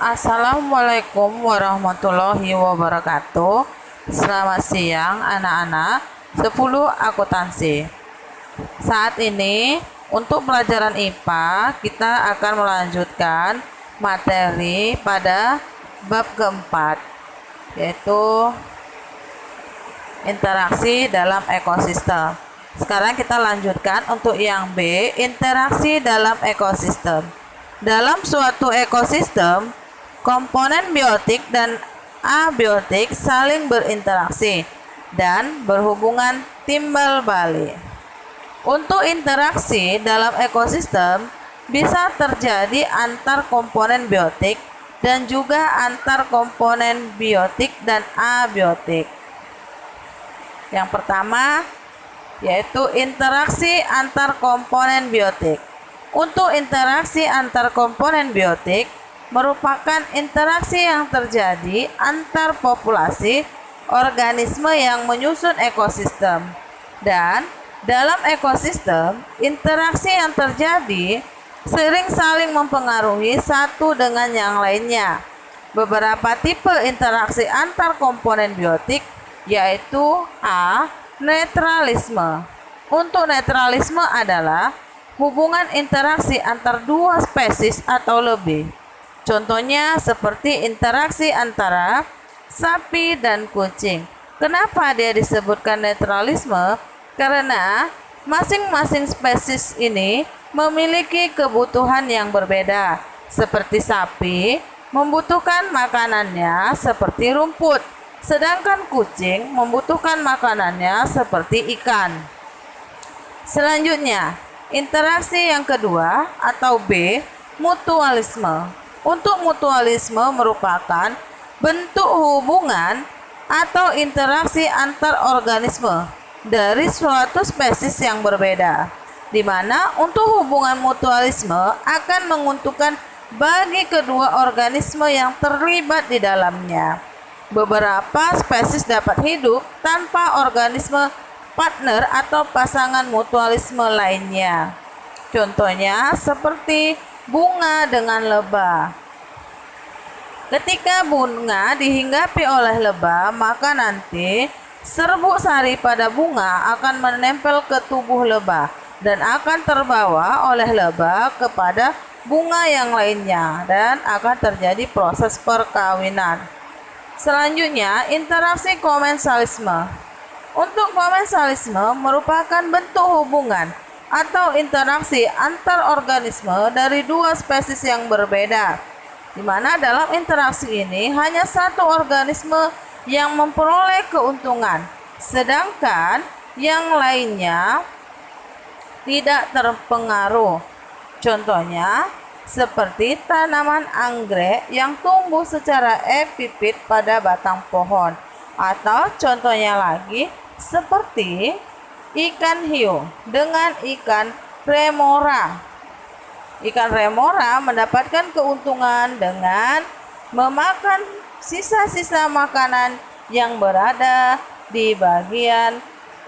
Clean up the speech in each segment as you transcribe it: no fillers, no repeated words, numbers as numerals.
Assalamualaikum warahmatullahi wabarakatuh. Selamat siang anak-anak 10 akuntansi. Saat ini untuk pelajaran IPA kita akan melanjutkan materi pada bab keempat, yaitu interaksi dalam ekosistem. Sekarang kita lanjutkan untuk yang B, interaksi dalam ekosistem. Dalam suatu ekosistem, komponen biotik dan abiotik saling berinteraksi dan berhubungan timbal balik. Untuk interaksi dalam ekosistem bisa terjadi antar komponen biotik dan juga antar komponen biotik dan abiotik. Yang pertama yaitu interaksi antar komponen biotik. Untuk interaksi antar komponen biotik merupakan interaksi yang terjadi antar populasi organisme yang menyusun ekosistem. Dan dalam ekosistem, interaksi yang terjadi sering saling mempengaruhi satu dengan yang lainnya. Beberapa tipe interaksi antar komponen biotik yaitu A. Netralisme. Untuk netralisme adalah hubungan interaksi antar dua spesies atau lebih. Contohnya seperti interaksi antara sapi dan kucing. Kenapa dia disebutkan netralisme? Karena masing-masing spesies ini memiliki kebutuhan yang berbeda. Seperti sapi membutuhkan makanannya seperti rumput, sedangkan kucing membutuhkan makanannya seperti ikan. Selanjutnya, interaksi yang kedua atau B, mutualisme. Untuk mutualisme merupakan bentuk hubungan atau interaksi antar organisme dari suatu spesies yang berbeda, di mana untuk hubungan mutualisme akan menguntungkan bagi kedua organisme yang terlibat di dalamnya. Beberapa spesies dapat hidup tanpa organisme partner atau pasangan mutualisme lainnya. Contohnya seperti bunga dengan lebah. Ketika bunga dihinggapi oleh lebah, maka nanti serbuk sari pada bunga akan menempel ke tubuh lebah dan akan terbawa oleh lebah kepada bunga yang lainnya dan akan terjadi proses perkawinan. Selanjutnya, interaksi komensalisme. Untuk komensalisme merupakan bentuk hubungan atau interaksi antar organisme dari dua spesies yang berbeda, di mana dalam interaksi ini hanya satu organisme yang memperoleh keuntungan, sedangkan yang lainnya tidak terpengaruh. Contohnya seperti tanaman anggrek yang tumbuh secara epifit pada batang pohon, atau contohnya lagi seperti ikan hiu dengan ikan remora. Ikan remora mendapatkan keuntungan dengan memakan sisa-sisa makanan yang berada di bagian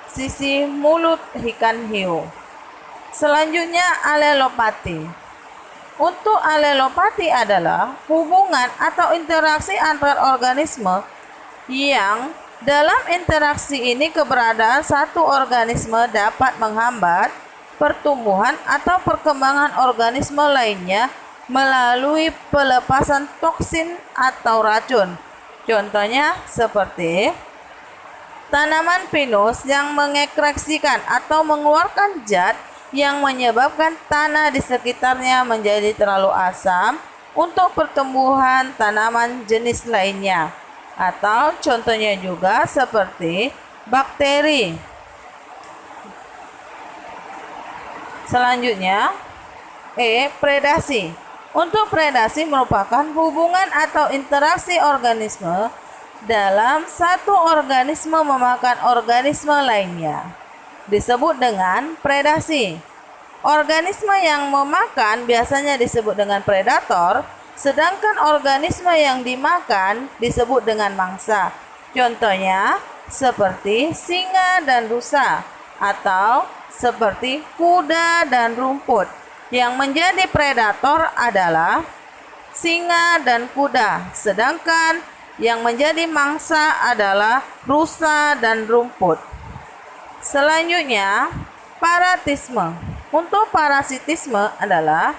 sisi mulut ikan hiu. Selanjutnya, alelopati. Untuk alelopati adalah hubungan atau interaksi antar organisme yang dalam interaksi ini keberadaan satu organisme dapat menghambat pertumbuhan atau perkembangan organisme lainnya melalui pelepasan toksin atau racun. Contohnya seperti tanaman pinus yang mengekskresikan atau mengeluarkan zat yang menyebabkan tanah di sekitarnya menjadi terlalu asam untuk pertumbuhan tanaman jenis lainnya. Atau contohnya juga seperti bakteri. Selanjutnya, E. Predasi. Untuk predasi merupakan hubungan atau interaksi organisme dalam satu organisme memakan organisme lainnya, disebut dengan predasi. Organisme yang memakan biasanya disebut dengan predator, sedangkan organisme yang dimakan disebut dengan mangsa. Contohnya seperti singa dan rusa, atau seperti kuda dan rumput. Yang menjadi predator adalah singa, dan kuda, sedangkan yang menjadi mangsa adalah rusa dan rumput. Selanjutnya, paratisme. Untuk parasitisme adalah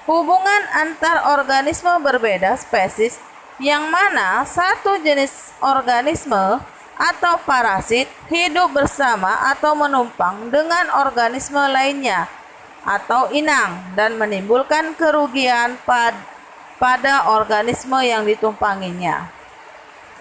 hubungan antar organisme berbeda spesies yang mana satu jenis organisme atau parasit hidup bersama atau menumpang dengan organisme lainnya atau inang dan menimbulkan kerugian pada organisme yang ditumpanginya.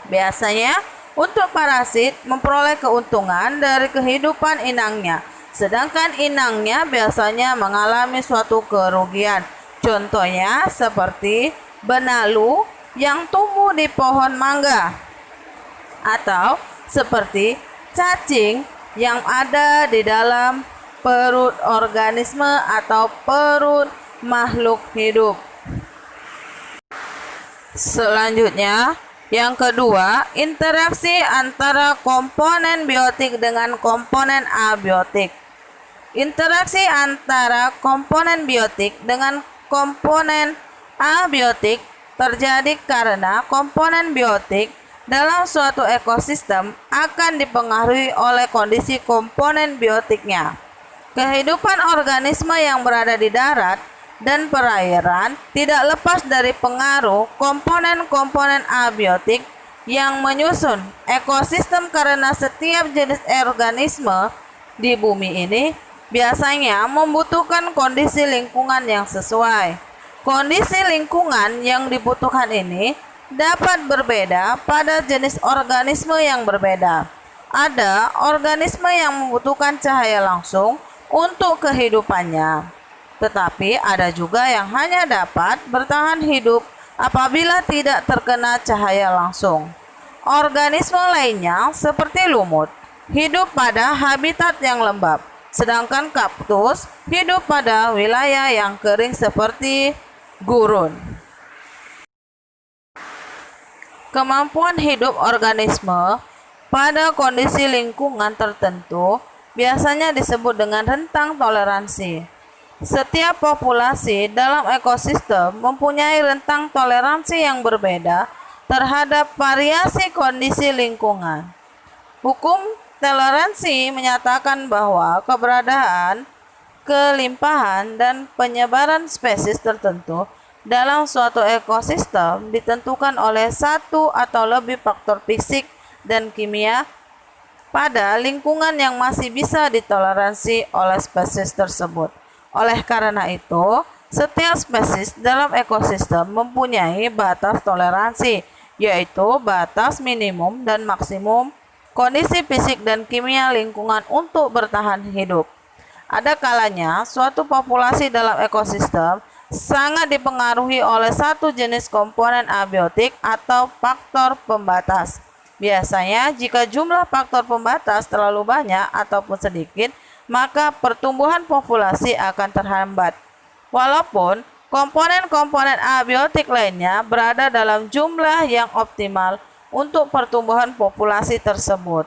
Biasanya, untuk parasit memperoleh keuntungan dari kehidupan inangnya, sedangkan inangnya biasanya mengalami suatu kerugian. Contohnya seperti benalu yang tumbuh di pohon mangga, atau seperti cacing yang ada di dalam perut organisme atau perut makhluk hidup. Selanjutnya, yang kedua, interaksi antara komponen biotik dengan komponen abiotik. Interaksi antara komponen biotik dengan komponen abiotik terjadi karena komponen biotik dalam suatu ekosistem akan dipengaruhi oleh kondisi komponen biotiknya. Kehidupan organisme yang berada di darat dan perairan tidak lepas dari pengaruh komponen-komponen abiotik yang menyusun ekosistem karena setiap jenis organisme di bumi ini biasanya membutuhkan kondisi lingkungan yang sesuai. Kondisi lingkungan yang dibutuhkan ini dapat berbeda pada jenis organisme yang berbeda. Ada organisme yang membutuhkan cahaya langsung untuk kehidupannya, tetapi ada juga yang hanya dapat bertahan hidup apabila tidak terkena cahaya langsung. Organisme lainnya seperti lumut hidup pada habitat yang lembab, sedangkan kaktus hidup pada wilayah yang kering seperti gurun. Kemampuan hidup organisme pada kondisi lingkungan tertentu biasanya disebut dengan rentang toleransi. Setiap populasi dalam ekosistem mempunyai rentang toleransi yang berbeda terhadap variasi kondisi lingkungan. Hukum toleransi menyatakan bahwa keberadaan, kelimpahan, dan penyebaran spesies tertentu dalam suatu ekosistem ditentukan oleh satu atau lebih faktor fisik dan kimia pada lingkungan yang masih bisa ditoleransi oleh spesies tersebut. Oleh karena itu, setiap spesies dalam ekosistem mempunyai batas toleransi, yaitu batas minimum dan maksimum kondisi fisik dan kimia lingkungan untuk bertahan hidup. Ada kalanya suatu populasi dalam ekosistem sangat dipengaruhi oleh satu jenis komponen abiotik atau faktor pembatas. Biasanya jika jumlah faktor pembatas terlalu banyak ataupun sedikit, maka pertumbuhan populasi akan terhambat. Walaupun komponen-komponen abiotik lainnya berada dalam jumlah yang optimal untuk pertumbuhan populasi tersebut.